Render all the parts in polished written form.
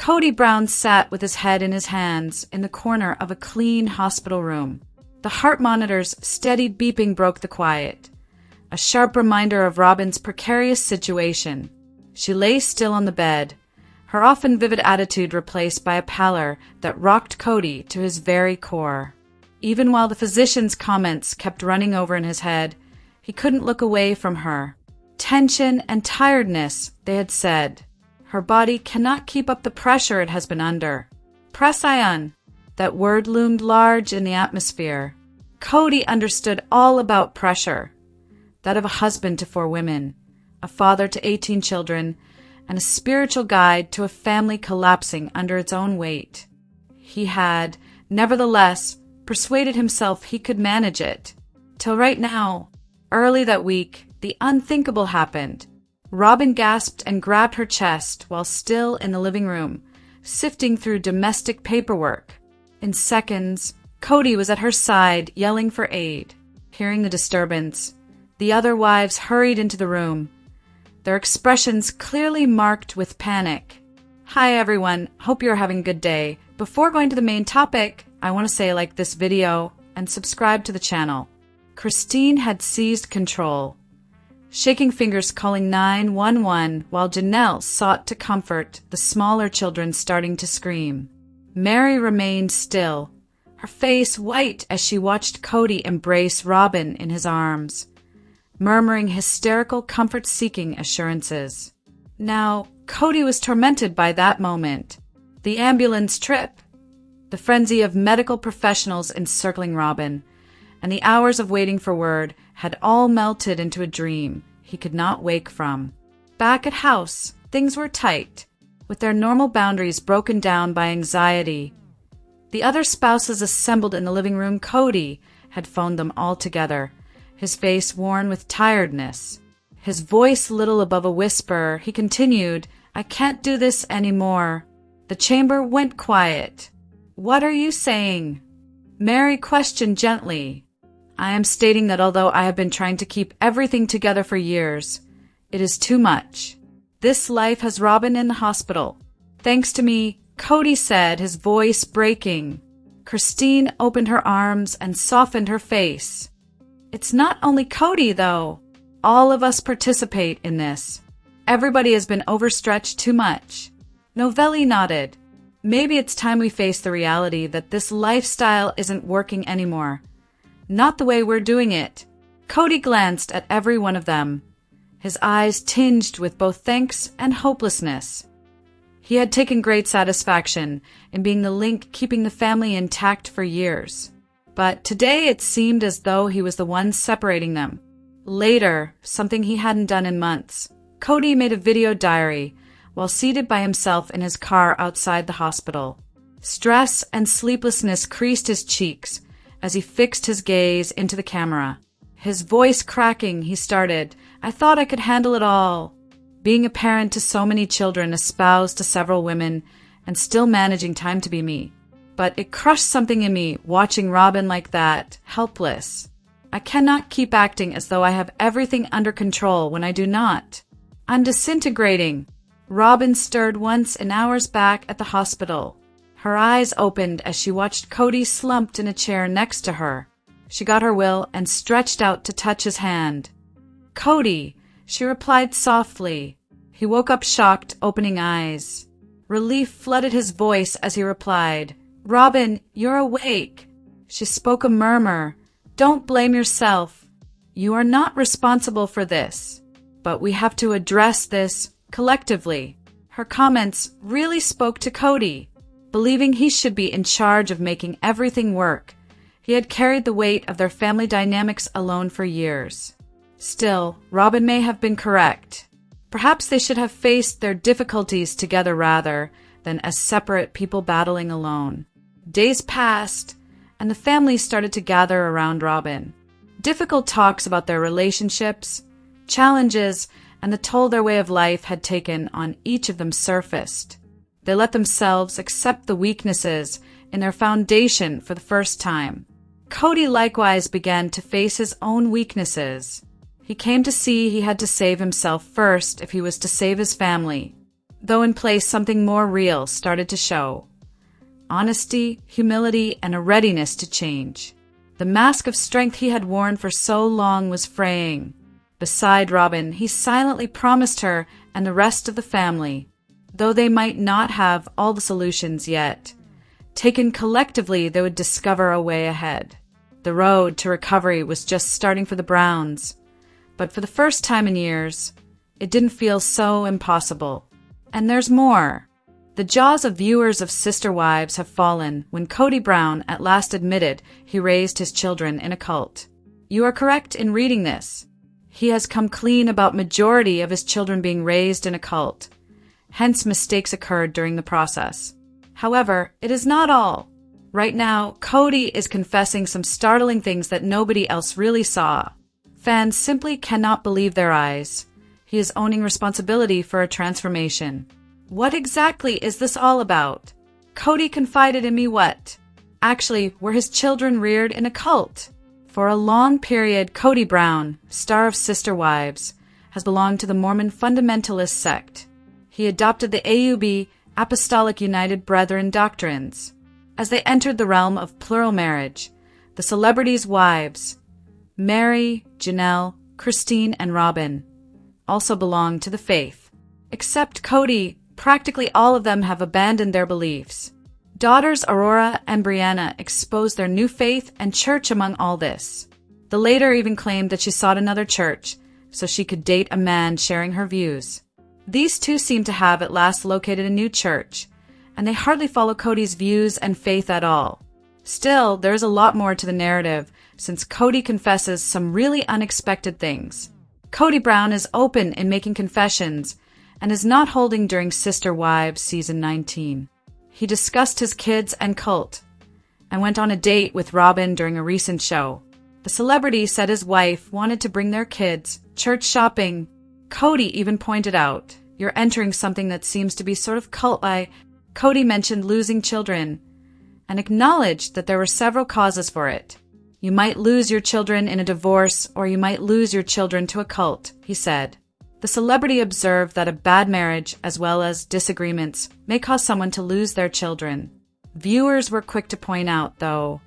Kody Brown sat with his head in his hands in the corner of a clean hospital room. The heart monitor's steady beeping broke the quiet, a sharp reminder of Robyn's precarious situation. She lay still on the bed, her often vivid attitude replaced by a pallor that rocked Kody to his very core. Even while the physician's comments kept running over in his head, he couldn't look away from her. Tension and tiredness, they had said. Her body cannot keep up the pressure it has been under. Presian, that word loomed large in the atmosphere. Kody understood all about pressure, that of a husband to 4 women, a father to 18 children, and a spiritual guide to a family collapsing under its own weight. He had, nevertheless, persuaded himself he could manage it. Till right now, early that week, the unthinkable happened. Robyn gasped and grabbed her chest while still in the living room, sifting through domestic paperwork. In seconds, Kody was at her side, yelling for aid. Hearing the disturbance, the other wives hurried into the room, their expressions clearly marked with panic. Hi everyone, hope you're having a good day. Before going to the main topic, I want to say like this video and subscribe to the channel. Christine had seized control, shaking fingers calling 911 while Janelle sought to comfort the smaller children starting to scream. Mary remained still, her face white as she watched Kody embrace Robyn in his arms, murmuring hysterical comfort-seeking assurances. Now, Kody was tormented by that moment. The ambulance trip, the frenzy of medical professionals encircling Robyn, and the hours of waiting for word had all melted into a dream he could not wake from. Back at house, things were tight, with their normal boundaries broken down by anxiety. The other spouses assembled in the living room. Kody had phoned them all together, his face worn with tiredness. His voice little above a whisper, he continued, "I can't do this anymore." The chamber went quiet. "What are you saying?" Mary questioned gently. "I am stating that although I have been trying to keep everything together for years, it is too much. This life has Robyn in the hospital. Thanks to me," Kody said, his voice breaking. Christine opened her arms and softened her face. "It's not only Kody, though. All of us participate in this. Everybody has been overstretched too much." Novelli nodded. "Maybe it's time we face the reality that this lifestyle isn't working anymore. Not the way we're doing it." Kody glanced at every one of them, his eyes tinged with both thanks and hopelessness. He had taken great satisfaction in being the link keeping the family intact for years. But today it seemed as though he was the one separating them. Later, something he hadn't done in months, Kody made a video diary while seated by himself in his car outside the hospital. Stress and sleeplessness creased his cheeks as he fixed his gaze into the camera. His voice cracking, he started, "I thought I could handle it all." Being a parent to so many children, espoused to several women, and still managing time to be me. But it crushed something in me watching Robyn like that, helpless. I cannot keep acting as though I have everything under control when I do not. I'm disintegrating. Robyn stirred once in hours back at the hospital. Her eyes opened as she watched Kody slumped in a chair next to her. She got her will and stretched out to touch his hand. "Kody," she replied softly. He woke up shocked, opening eyes. Relief flooded his voice as he replied, "Robyn, you're awake." She spoke a murmur. "Don't blame yourself. You are not responsible for this. But we have to address this collectively." Her comments really spoke to Kody, believing he should be in charge of making everything work. He had carried the weight of their family dynamics alone for years. Still, Robyn may have been correct. Perhaps they should have faced their difficulties together rather than as separate people battling alone. Days passed, and the family started to gather around Robyn. Difficult talks about their relationships, challenges, and the toll their way of life had taken on each of them surfaced. They let themselves accept the weaknesses in their foundation for the first time. Kody likewise began to face his own weaknesses. He came to see he had to save himself first if he was to save his family. though in place something more real started to show. Honesty, humility, and a readiness to change. The mask of strength he had worn for so long was fraying. Beside Robyn, he silently promised her and the rest of the family, though they might not have all the solutions yet, taken collectively they would discover a way ahead. The road to recovery was just starting for the Browns, but for the first time in years, it didn't feel so impossible. And there's more. The jaws of viewers of Sister Wives have fallen when Kody Brown at last admitted he raised his children in a cult. You are correct in reading this. He has come clean about majority of his children being raised in a cult. Hence, mistakes occurred during the process. However, it is not all. Right now, Kody is confessing some startling things that nobody else really saw. Fans simply cannot believe their eyes. He is owning responsibility for a transformation. What exactly is this all about? Kody confided in me what? Actually, were his children reared in a cult? For a long period, Kody Brown, star of Sister Wives, has belonged to the Mormon fundamentalist sect. He adopted the AUB, Apostolic United Brethren doctrines. As they entered the realm of plural marriage, the celebrities' wives, Mary, Janelle, Christine, and Robyn, also belong to the faith. Except Kody, practically all of them have abandoned their beliefs. Daughters Aurora and Brianna exposed their new faith and church among all this. The later even claimed that she sought another church so she could date a man sharing her views. These two seem to have at last located a new church, and they hardly follow Kody's views and faith at all. Still, there is a lot more to the narrative, since Kody confesses some really unexpected things. Kody Brown is open in making confessions, and is not holding during Sister Wives Season 19. He discussed his kids and cult, and went on a date with Robyn during a recent show. The celebrity said his wife wanted to bring their kids church shopping. Kody even pointed out, "You're entering something that seems to be sort of cult-like." Kody mentioned losing children, and acknowledged that there were several causes for it. "You might lose your children in a divorce, or you might lose your children to a cult," he said. The celebrity observed that a bad marriage, as well as disagreements, may cause someone to lose their children. Viewers were quick to point out, though,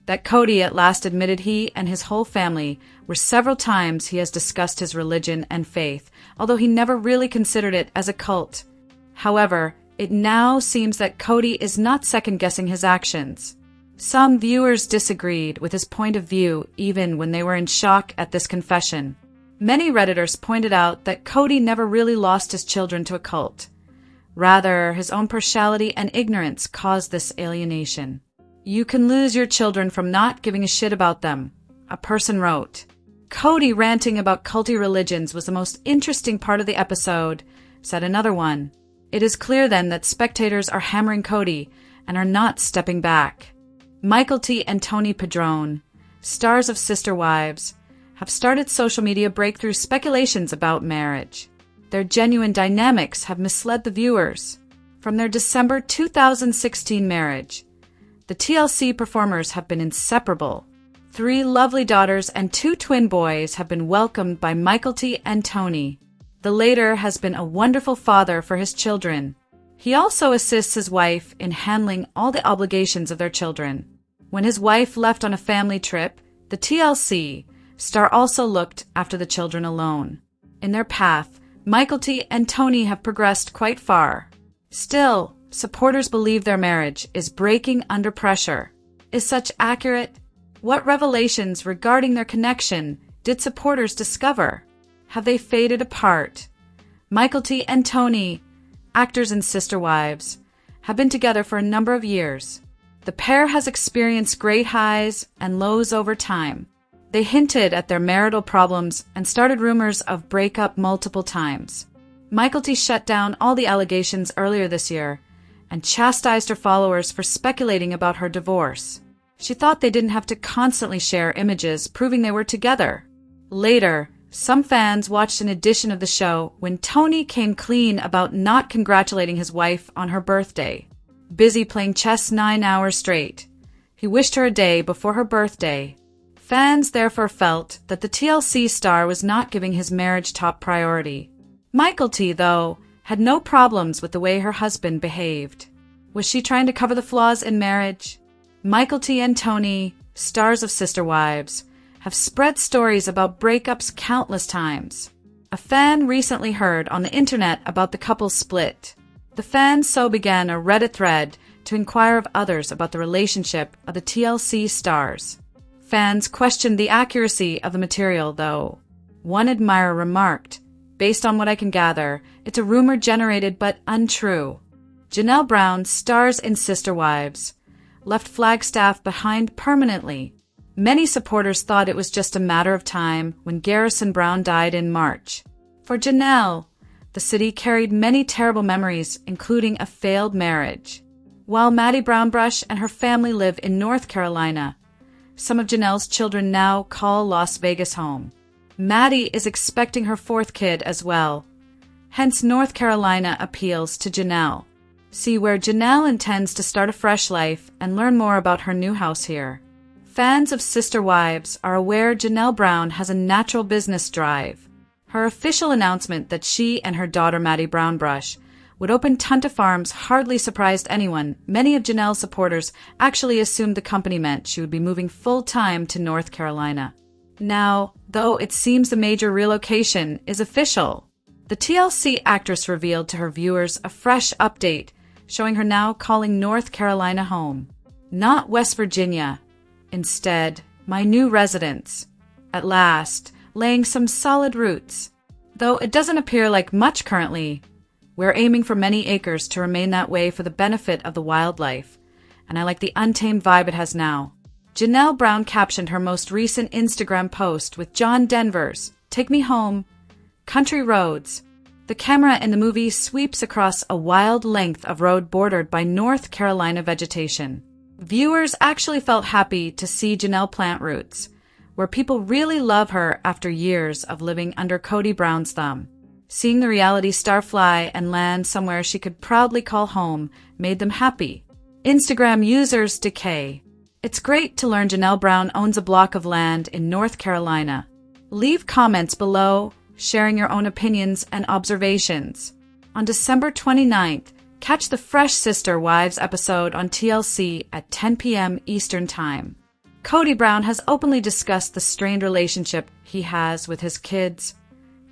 that Kody at last admitted he and his whole family were several times he has discussed his religion and faith, although he never really considered it as a cult. However, it now seems that Kody is not second-guessing his actions. Some viewers disagreed with his point of view even when they were in shock at this confession. Many Redditors pointed out that Kody never really lost his children to a cult. Rather, his own partiality and ignorance caused this alienation. "You can lose your children from not giving a shit about them," a person wrote. Kody ranting about culty religions was the most interesting part of the episode, said another one. It is clear then that spectators are hammering Kody and are not stepping back. Michael T. and Tony Padrone, stars of Sister Wives, have started social media breakthrough speculations about marriage. Their genuine dynamics have misled the viewers. From their December 2016 marriage, the TLC performers have been inseparable. 3 lovely daughters and 2 twin boys have been welcomed by Michael T. and Tony. The later has been a wonderful father for his children. He also assists his wife in handling all the obligations of their children. When his wife left on a family trip, the TLC star also looked after the children alone. In their path, Michael T. and Tony have progressed quite far. Still, supporters believe their marriage is breaking under pressure. Is such accurate? What revelations regarding their connection did supporters discover? Have they faded apart? Michael T. and Tony, actors in Sister Wives, have been together for a number of years. The pair has experienced great highs and lows over time. They hinted at their marital problems and started rumors of breakup multiple times. Michael T. shut down all the allegations earlier this year and chastised her followers for speculating about her divorce. She thought they didn't have to constantly share images proving they were together. Later, some fans watched an edition of the show when Tony came clean about not congratulating his wife on her birthday. Busy playing chess 9 hours straight, he wished her a day before her birthday. Fans therefore felt that the TLC star was not giving his marriage top priority. Michael T., though, had no problems with the way her husband behaved. Was she trying to cover the flaws in marriage? Michael T. and Tony, stars of Sister Wives, have spread stories about breakups countless times. A fan recently heard on the internet about the couple's split. The fan so began a Reddit thread to inquire of others about the relationship of the TLC stars. Fans questioned the accuracy of the material, though. One admirer remarked, "Based on what I can gather, it's a rumor generated but untrue." Janelle Brown, stars in Sister Wives, left Flagstaff behind permanently. Many supporters thought it was just a matter of time when Garrison Brown died in March. For Janelle, the city carried many terrible memories, including a failed marriage. While Maddie Brownbrush and her family live in North Carolina, some of Janelle's children now call Las Vegas home. Maddie is expecting her fourth kid as well. Hence, North Carolina appeals to Janelle. See where Janelle intends to start a fresh life and learn more about her new house here. Fans of Sister Wives are aware Janelle Brown has a natural business drive. Her official announcement that she and her daughter Maddie Brownbrush would open Tunta Farms hardly surprised anyone. Many of Janelle's supporters actually assumed the company meant she would be moving full-time to North Carolina. Now, though it seems the major relocation is official, the TLC actress revealed to her viewers a fresh update showing her now calling North Carolina home. Not West Virginia. Instead, my new residence. At last, laying some solid roots. Though it doesn't appear like much currently, we're aiming for many acres to remain that way for the benefit of the wildlife, and I like the untamed vibe it has now. Janelle Brown captioned her most recent Instagram post with John Denver's "Take Me Home, Country Roads." The camera in the movie sweeps across a wild length of road bordered by North Carolina vegetation. Viewers actually felt happy to see Janelle plant roots, where people really love her after years of living under Kody Brown's thumb. Seeing the reality star fly and land somewhere she could proudly call home made them happy. Instagram users decay. It's great to learn Janelle Brown owns a block of land in North Carolina. Leave comments below, sharing your own opinions and observations. On December 29th, catch the fresh Sister Wives episode on TLC at 10 p.m. Eastern Time. Kody Brown has openly discussed the strained relationship he has with his kids,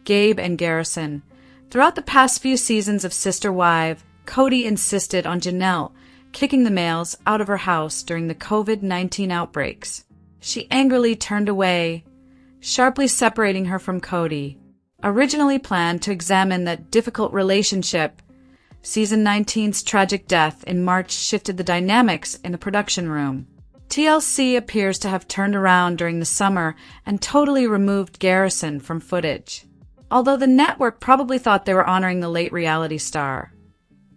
Gabe and Garrison. Throughout the past few seasons of Sister Wives, Kody insisted on Janelle kicking the males out of her house during the COVID-19 outbreaks. She angrily turned away, sharply separating her from Kody. Originally planned to examine that difficult relationship, Season 19's tragic death in March shifted the dynamics in the production room. TLC appears to have turned around during the summer and totally removed Garrison from footage. Although the network probably thought they were honoring the late reality star.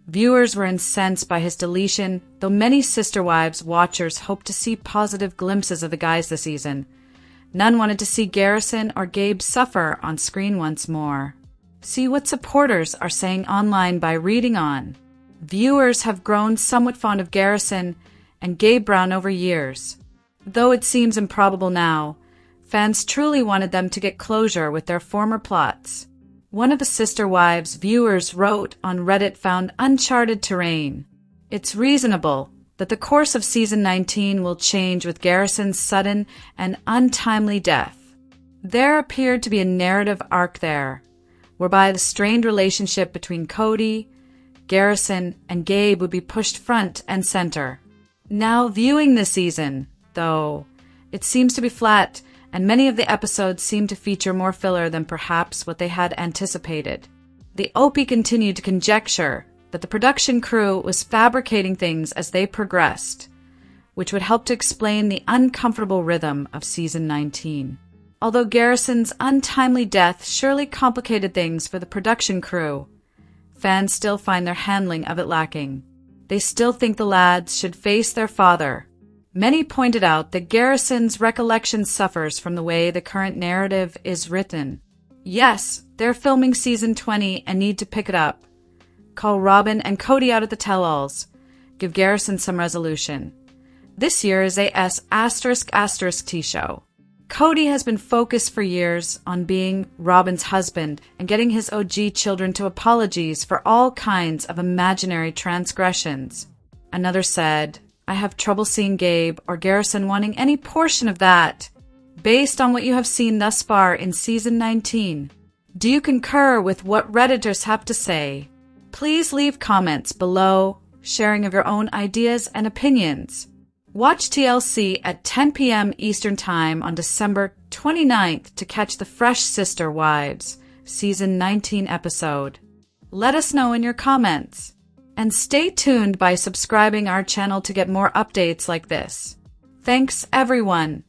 Viewers were incensed by his deletion, though many Sister Wives watchers hoped to see positive glimpses of the guys this season. None wanted to see Garrison or Gabe suffer on screen once more. See what supporters are saying online by reading on. Viewers have grown somewhat fond of Garrison and Gabe Brown over years. Though it seems improbable now, fans truly wanted them to get closure with their former plots. One of the Sister Wives viewers wrote on Reddit found uncharted terrain. It's reasonable that the course of Season 19 will change with Garrison's sudden and untimely death. There appeared to be a narrative arc there, whereby the strained relationship between Kody, Garrison, and Gabe would be pushed front and center. Now viewing this season, though, it seems to be flat, and many of the episodes seem to feature more filler than perhaps what they had anticipated. The OP continued to conjecture that the production crew was fabricating things as they progressed, which would help to explain the uncomfortable rhythm of Season 19. Although Garrison's untimely death surely complicated things for the production crew, fans still find their handling of it lacking. They still think the lads should face their father. Many pointed out that Garrison's recollection suffers from the way the current narrative is written. Yes, they're filming Season 20 and need to pick it up. Call Robyn and Kody out at the tell-alls. Give Garrison some resolution. This year is a S***T show. Kody has been focused for years on being Robyn's husband and getting his OG children to apologies for all kinds of imaginary transgressions. Another said, I have trouble seeing Gabe or Garrison wanting any portion of that. Based on what you have seen thus far in Season 19, do you concur with what Redditors have to say? Please leave comments below, sharing of your own ideas and opinions. Watch TLC at 10 p.m. Eastern Time on December 29th to catch the Fresh Sister Wives Season 19 episode. Let us know in your comments. And stay tuned by subscribing our channel to get more updates like this. Thanks, everyone.